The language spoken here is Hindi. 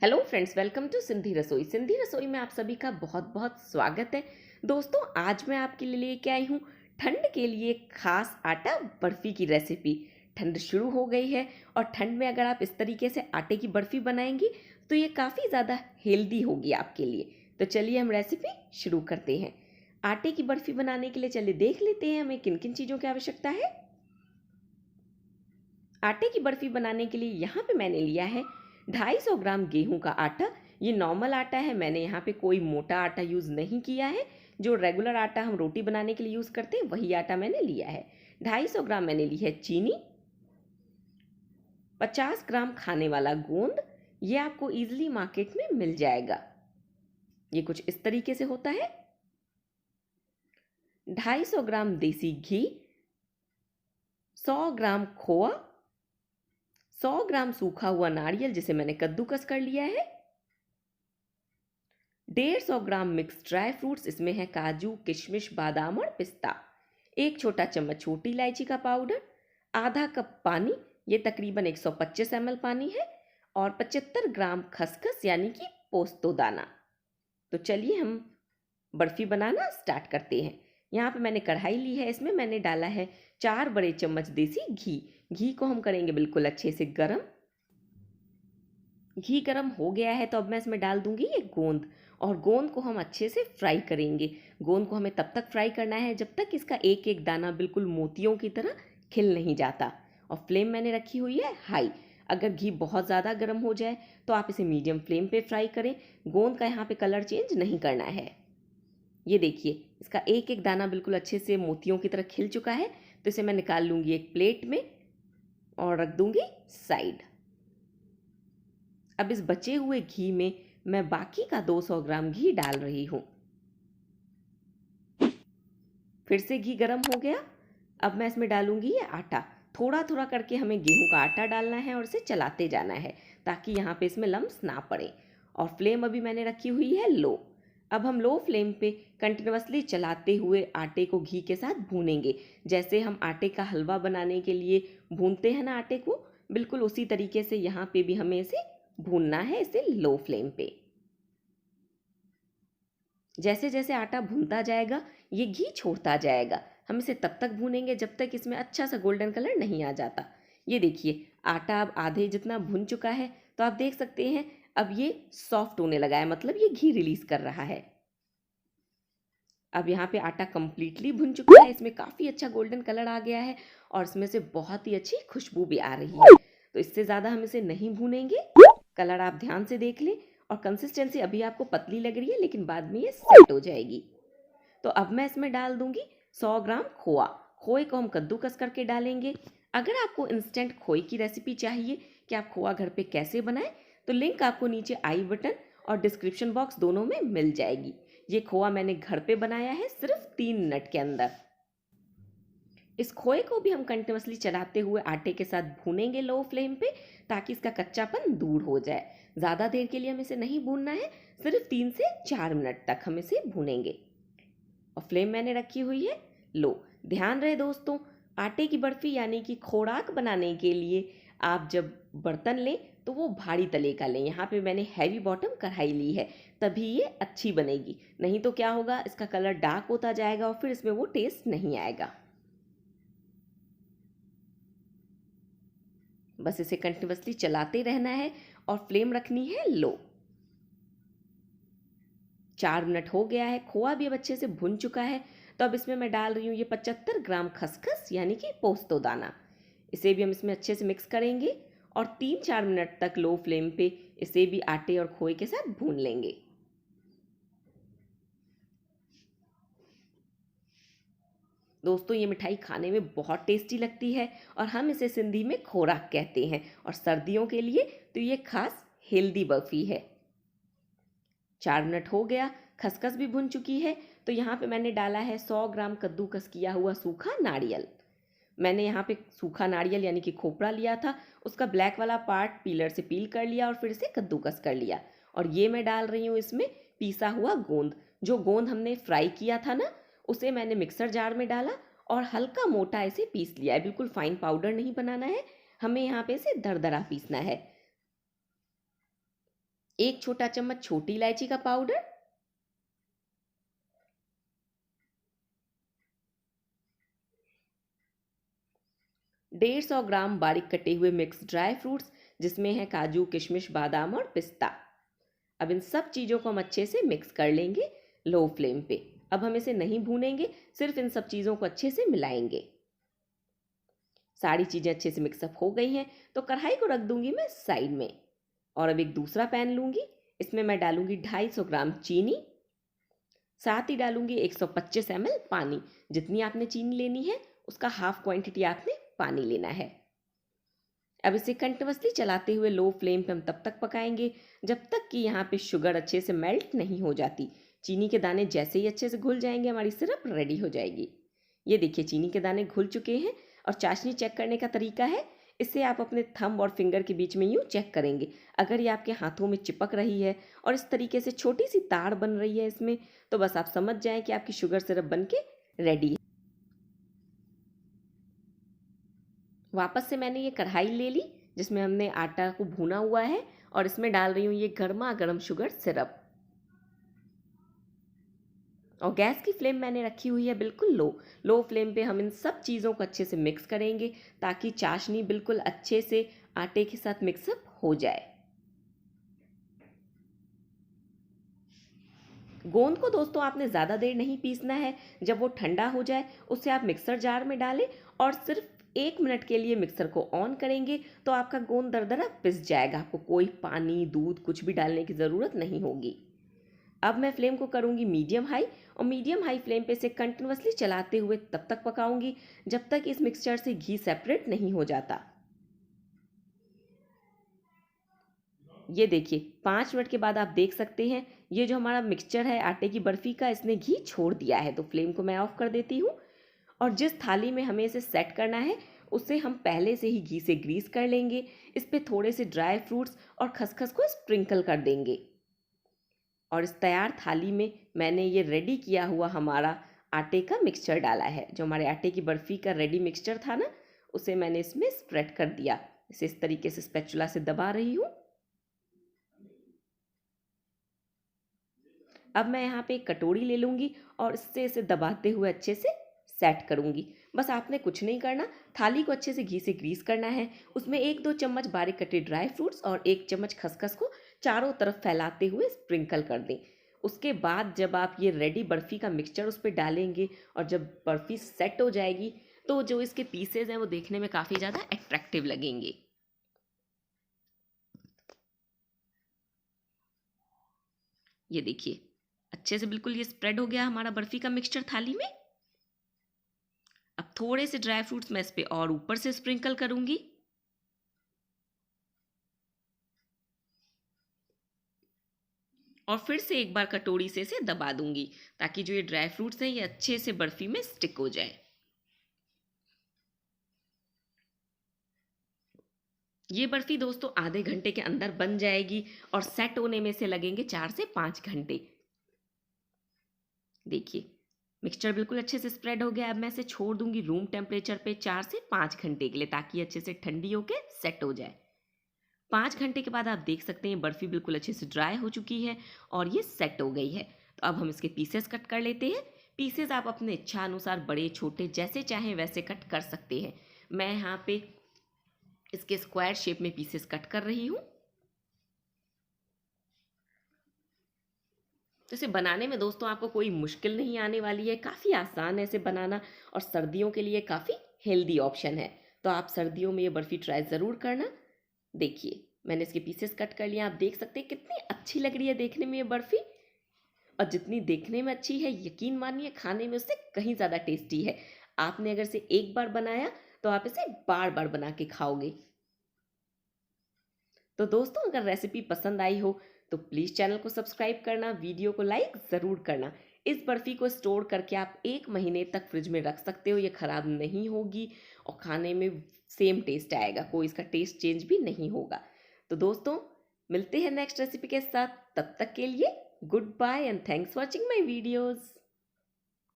Hello friends, welcome to Sindhi Rasoi. Sindhi रसोई में आप सभी का बहुत बहुत स्वागत है। दोस्तों, आज मैं आपके लिए लेके आई हूँ ठंड के लिए खास आटा बर्फ़ी की रेसिपी। ठंड शुरू हो गई है और ठंड में अगर आप इस तरीके से आटे की बर्फ़ी बनाएंगी तो ये काफ़ी ज़्यादा हेल्दी होगी आपके लिए। तो चलिए हम रेसिपी शुरू करते हैं। आटे की बर्फ़ी बनाने के लिए चलिए देख लेते हैं हमें किन किन चीज़ों की आवश्यकता है। आटे की बर्फ़ी बनाने के लिए यहाँ पे मैंने लिया है 250 ग्राम गेहूं का आटा। ये नॉर्मल आटा है, मैंने यहाँ पे कोई मोटा आटा यूज़ नहीं किया है। जो रेगुलर आटा हम रोटी बनाने के लिए यूज़ करते हैं वही आटा मैंने लिया है। 250 ग्राम मैंने ली है चीनी। 50 ग्राम खाने वाला गोंद, ये आपको ईजिली मार्केट में मिल जाएगा। ये कुछ इस तरीके से होता है। 250 ग्राम देसी घी, 100 ग्राम खोआ, 100 ग्राम सूखा हुआ नारियल जिसे मैंने कद्दूकस कर लिया है, 150 ग्राम मिक्स ड्राई फ्रूट्स, इसमें है काजू, किशमिश, बादाम और पिस्ता, एक छोटा चम्मच छोटी इलायची का पाउडर, आधा कप पानी, ये तकरीबन 125 ml पानी है, और 75 ग्राम खसखस यानी कि पोस्तो दाना। तो चलिए हम बर्फ़ी बनाना स्टार्ट करते हैं। यहाँ पे मैंने कढ़ाई ली है, इसमें मैंने डाला है 4 बड़े चम्मच देसी घी। घी को हम करेंगे बिल्कुल अच्छे से गर्म। घी गर्म हो गया है तो अब मैं इसमें डाल दूंगी ये गोंद, और गोंद को हम अच्छे से फ्राई करेंगे। गोंद को हमें तब तक फ्राई करना है जब तक इसका एक एक दाना बिल्कुल मोतियों की तरह खिल नहीं जाता। और फ्लेम मैंने रखी हुई है हाई। अगर घी बहुत ज़्यादा गर्म हो जाए तो आप इसे मीडियम फ्लेम पे फ्राई करें। गोंद का यहाँ पे कलर चेंज नहीं करना है। ये देखिए, इसका एक एक दाना बिल्कुल अच्छे से मोतियों की तरह खिल चुका है। तो इसे मैं निकाल लूँगी एक प्लेट में और रख दूँगी साइड। अब इस बचे हुए घी में मैं बाकी का 200 ग्राम घी डाल रही हूँ। फिर से घी गर्म हो गया। अब मैं इसमें डालूंगी ये आटा। थोड़ा थोड़ा करके हमें गेहूं का आटा डालना है और इसे चलाते जाना है ताकि यहाँ पे इसमें लम्स ना पड़े। और फ्लेम अभी मैंने रखी हुई है लो। अब हम लो फ्लेम पे कंटिन्यूसली चलाते हुए आटे को घी के साथ भूनेंगे। जैसे हम आटे का हलवा बनाने के लिए भूनते हैं ना आटे को, बिल्कुल उसी तरीके से यहाँ पे भी हमें इसे भूनना है, इसे लो फ्लेम पे। जैसे जैसे आटा भूनता जाएगा ये घी छोड़ता जाएगा। हम इसे तब तक भूनेंगे जब तक इसमें अच्छा सा गोल्डन कलर नहीं आ जाता। ये देखिए, आटा अब आधे जितना भुन चुका है। तो आप देख सकते हैं अब ये सॉफ्ट होने लगा है, मतलब ये घी रिलीज कर रहा है। अब यहाँ पे आटा कंप्लीटली भुन चुका है, इसमें काफ़ी अच्छा गोल्डन कलर आ गया है और इसमें से बहुत ही अच्छी खुशबू भी आ रही है। तो इससे ज़्यादा हम इसे नहीं भूनेंगे। कलर आप ध्यान से देख लें। और कंसिस्टेंसी अभी आपको पतली लग रही है लेकिन बाद में ये सेट हो जाएगी। तो अब मैं इसमें डाल दूंगी 100 ग्राम खोआ। खोए को हम कद्दूकस करके डालेंगे। अगर आपको इंस्टेंट खोए की रेसिपी चाहिए कि आप खोआ घर पे कैसे बनाएं, तो लिंक आपको नीचे आई बटन और डिस्क्रिप्शन बॉक्स दोनों में मिल जाएगी। ये खोआ मैंने घर पे बनाया है सिर्फ 3 मिनट के अंदर। इस खोए को भी हम कंटिन्यूसली चलाते हुए आटे के साथ भूनेंगे लो फ्लेम पे, ताकि इसका कच्चापन दूर हो जाए। ज़्यादा देर के लिए हमें इसे नहीं भूनना है, सिर्फ 3 से 4 मिनट तक हम इसे भूनेंगे। और फ्लेम मैंने रखी हुई है लो। ध्यान रहे दोस्तों, आटे की बर्फ़ी यानी कि खोराक बनाने के लिए आप जब बर्तन लें तो वो भारी तले का लें। यहाँ पे मैंने हैवी बॉटम कढ़ाई ली है, तभी ये अच्छी बनेगी। नहीं तो क्या होगा, इसका कलर डार्क होता जाएगा और फिर इसमें वो टेस्ट नहीं आएगा। बस इसे कंटिन्यूसली चलाते रहना है और फ्लेम रखनी है लो। 4 मिनट हो गया है, खोआ भी अब अच्छे से भुन चुका है। तो अब इसमें मैं डाल रही हूँ ये 75 ग्राम खसखस यानी कि पोस्तो दाना। इसे भी हम इसमें अच्छे से मिक्स करेंगे और 3-4 मिनट तक लो फ्लेम पे इसे भी आटे और खोए के साथ भून लेंगे। दोस्तों, ये मिठाई खाने में बहुत टेस्टी लगती है और हम इसे सिंधी में खोराक कहते हैं। और सर्दियों के लिए तो ये खास हेल्दी बर्फी है। 4 मिनट हो गया, खसखस भी भुन चुकी है। तो यहाँ पे मैंने डाला है 100 ग्राम कद्दूकस किया हुआ सूखा नारियल। मैंने यहाँ पे सूखा नारियल यानी कि खोपड़ा लिया था, उसका ब्लैक वाला पार्ट पीलर से पील कर लिया और फिर से कद्दूकस कर लिया। और ये मैं डाल रही हूँ इसमें पीसा हुआ गोंद। जो गोंद हमने फ्राई किया था ना, उसे मैंने मिक्सर जार में डाला और हल्का मोटा इसे पीस लिया है। बिल्कुल फाइन पाउडर नहीं बनाना है, हमें यहाँ पे इसे दरदरा पीसना है। 1 छोटा चम्मच छोटी इलायची का पाउडर, 150 ग्राम बारीक कटे हुए मिक्स ड्राई फ्रूट्स जिसमें है काजू, किशमिश, बादाम और पिस्ता। अब इन सब चीज़ों को हम अच्छे से मिक्स कर लेंगे लो फ्लेम पे। अब हम इसे नहीं भूनेंगे, सिर्फ इन सब चीज़ों को अच्छे से मिलाएंगे। सारी चीज़ें अच्छे से मिक्सअप हो गई हैं तो कढ़ाई को रख दूंगी मैं साइड में। और अब एक दूसरा पैन लूंगी, इसमें मैं डालूंगी 250 ग्राम चीनी, साथ ही डालूंगी 125 ml पानी। जितनी आपने चीनी लेनी है उसका हाफ क्वांटिटी आपने पानी लेना है। अब इसे कंटिन्यूअसली चलाते हुए लो फ्लेम पे हम तब तक पकाएंगे जब तक कि यहाँ पे शुगर अच्छे से मेल्ट नहीं हो जाती। चीनी के दाने जैसे ही अच्छे से घुल जाएंगे हमारी सिरप रेडी हो जाएगी। ये देखिए चीनी के दाने घुल चुके हैं। और चाशनी चेक करने का तरीका है, इसे आप अपने थंब और फिंगर के बीच में यूँ चेक करेंगे। अगर ये आपके हाथों में चिपक रही है और इस तरीके से छोटी सी तार बन रही है इसमें, तो बस आप समझ जाएं कि आपकी शुगर सिरप बन के रेडी है। वापस से मैंने ये कढ़ाई ले ली जिसमें हमने आटा को भूना हुआ है और इसमें डाल रही हूँ ये गर्मा गर्म शुगर सिरप। और गैस की फ्लेम मैंने रखी हुई है बिल्कुल लो फ्लेम पे हम इन सब चीज़ों को अच्छे से मिक्स करेंगे ताकि चाशनी बिल्कुल अच्छे से आटे के साथ मिक्सअप हो जाए। गोंद को दोस्तों आपने ज़्यादा देर नहीं पीसना है। जब वो ठंडा हो जाए उसे आप मिक्सर जार में डालें और सिर्फ 1 मिनट के लिए मिक्सर को ऑन करेंगे तो आपका गोंद दरदरा पिस जाएगा। आपको कोई पानी, दूध कुछ भी डालने की ज़रूरत नहीं होगी। अब मैं फ्लेम को करूंगी मीडियम हाई और मीडियम हाई फ्लेम पे इसे कंटिन्यूअसली चलाते हुए तब तक पकाऊंगी जब तक इस मिक्सचर से घी सेपरेट नहीं हो जाता। ये देखिए 5 मिनट के बाद आप देख सकते हैं ये जो हमारा मिक्सचर है आटे की बर्फ़ी का, इसने घी छोड़ दिया है। तो फ्लेम को मैं ऑफ कर देती हूँ। और जिस थाली में हमें इसे सेट करना है उसे हम पहले से ही घी से ग्रीस कर लेंगे। इस पे थोड़े से ड्राई फ्रूट्स और खसखस को स्प्रिंकल कर देंगे। और इस तैयार थाली में मैंने ये रेडी किया हुआ हमारा आटे का मिक्सचर डाला है। जो हमारे आटे की बर्फ़ी का रेडी मिक्सचर था ना, उसे मैंने इसमें स्प्रेड कर दिया। इसे इस तरीके से स्पैचुला से दबा रही हूँ। अब मैं यहाँ पे एक कटोरी ले लूँगी और इससे इसे दबाते हुए अच्छे से सेट करूँगी। बस आपने कुछ नहीं करना, थाली को अच्छे से घी से ग्रीस करना है। उसमें 1-2 चम्मच बारीक कटे ड्राई फ्रूट्स और 1 चम्मच खसखस को चारों तरफ फैलाते हुए स्प्रिंकल कर दें। उसके बाद जब आप ये रेडी बर्फ़ी का मिक्सचर उस पर डालेंगे और जब बर्फ़ी सेट हो जाएगी तो जो इसके पीसेज हैं वो देखने में काफ़ी ज़्यादा अट्रैक्टिव लगेंगे। ये देखिए अच्छे से बिल्कुल ये स्प्रेड हो गया हमारा बर्फ़ी का मिक्सचर थाली में। अब थोड़े से ड्राई फ्रूट्स मैं इस पे और ऊपर से स्प्रिंकल करूंगी। और फिर से एक बार कटोरी से इसे दबा दूंगी ताकि जो ये ड्राई फ्रूट्स हैं ये अच्छे से बर्फी में स्टिक हो जाए। ये बर्फी दोस्तों आधे घंटे के अंदर बन जाएगी और सेट होने में से लगेंगे 4 से 5 घंटे। देखिए मिक्सचर बिल्कुल अच्छे से स्प्रेड हो गया। अब मैं इसे छोड़ दूंगी रूम टेम्परेचर पे 4 से 5 घंटे के लिए ताकि अच्छे से ठंडी होके सेट हो जाए। 5 घंटे के बाद आप देख सकते हैं बर्फ़ी बिल्कुल अच्छे से ड्राई हो चुकी है और ये सेट हो गई है। तो अब हम इसके पीसेस कट कर लेते हैं। पीसेस आप अपने इच्छा अनुसार बड़े छोटे जैसे चाहें वैसे कट कर सकते हैं। मैं यहाँ पे इसके स्क्वायर शेप में पीसेस कट कर रही हूँ। तो इसे बनाने में दोस्तों आपको कोई मुश्किल नहीं आने वाली है। काफ़ी आसान है इसे बनाना और सर्दियों के लिए काफ़ी हेल्दी ऑप्शन है। तो आप सर्दियों में ये बर्फ़ी ट्राई ज़रूर करना। देखिए मैंने इसके पीसेस कट कर लिए। आप देख सकते हैं कितनी अच्छी लग रही है देखने में ये बर्फ़ी। और जितनी देखने में अच्छी है यकीन मानिए खाने में उससे कहीं ज़्यादा टेस्टी है। आपने अगर इसे एक बार बनाया तो आप इसे बार बार बना के खाओगे। तो दोस्तों अगर रेसिपी पसंद आई हो तो प्लीज़ चैनल को सब्सक्राइब करना, वीडियो को लाइक ज़रूर करना। इस बर्फ़ी को स्टोर करके आप 1 महीने तक फ्रिज में रख सकते हो। ये ख़राब नहीं होगी और खाने में सेम टेस्ट आएगा, कोई इसका टेस्ट चेंज भी नहीं होगा। तो दोस्तों मिलते हैं नेक्स्ट रेसिपी के साथ। तब तक के लिए good bye and thanks watching my videos.